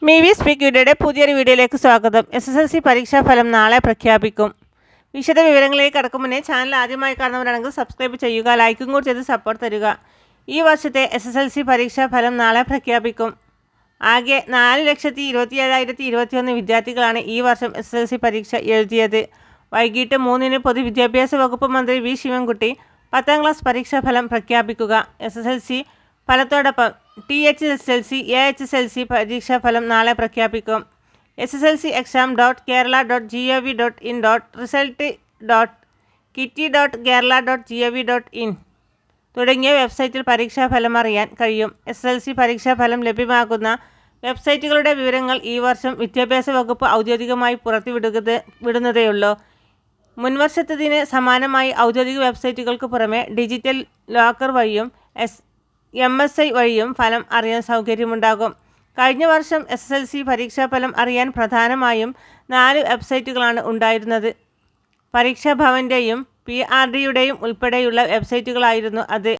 മീവി speak വീഡിയോയുടെ പുതിയൊരു വീഡിയോയിലേക്ക് സ്വാഗതം. SSLC പരീക്ഷാഫലം നാളെ പ്രഖ്യാപിക്കും. വിശദ വിവരങ്ങളിലേക്ക് കടക്കും മുന്നേ ചാനൽ ആദ്യമായി കാണുന്നവരാണെങ്കിൽ സബ്സ്ക്രൈബ് ചെയ്യുക, ലൈക്കും കൂടി ചെയ്ത് സപ്പോർട്ട് തരിക. ഈ വർഷത്തെ SSLC പരീക്ഷാഫലം നാളെ പ്രഖ്യാപിക്കും. ആകെ 4,27,021 വിദ്യാർത്ഥികളാണ് ഈ വർഷം SSLC പരീക്ഷ എഴുതിയത്. വൈകിട്ട് 3-ന് പൊതുവിദ്യാഭ്യാസ വകുപ്പ് മന്ത്രി വി ശിവൻകുട്ടി 10ാം ക്ലാസ് പരീക്ഷാഫലം പ്രഖ്യാപിക്കുക. SSLC ഫലത്തോടൊപ്പം THSLC, AHSLC പരീക്ഷാഫലം നാളെ പ്രഖ്യാപിക്കും. sslc.kerala.gov.in/result.kitty.kerala.gov.in തുടങ്ങിയ വെബ്സൈറ്റിൽ പരീക്ഷാഫലം അറിയാൻ കഴിയും. SSLC പരീക്ഷാഫലം ലഭ്യമാകുന്ന വെബ്സൈറ്റുകളുടെ വിവരങ്ങൾ ഈ വർഷം വിദ്യാഭ്യാസ വകുപ്പ് ഔദ്യോഗികമായി പുറത്തുവിടുന്നതേയുള്ളൂ. മുൻവർഷത്തതിന് സമാനമായി ഔദ്യോഗിക വെബ്സൈറ്റുകൾക്ക് പുറമെ ഡിജിറ്റൽ ലോക്കർ വഴിയും MSI വഴിയും ഫലം അറിയാൻ സൗകര്യമുണ്ടാകും. കഴിഞ്ഞ വർഷം SSLC പരീക്ഷാഫലം അറിയാൻ പ്രധാനമായും 4 വെബ്സൈറ്റുകളാണ് ഉണ്ടായിരുന്നത്. പരീക്ഷാഭവൻ്റെയും PRDയുടെയും ഉൾപ്പെടെയുള്ള വെബ്സൈറ്റുകളായിരുന്നു അത്.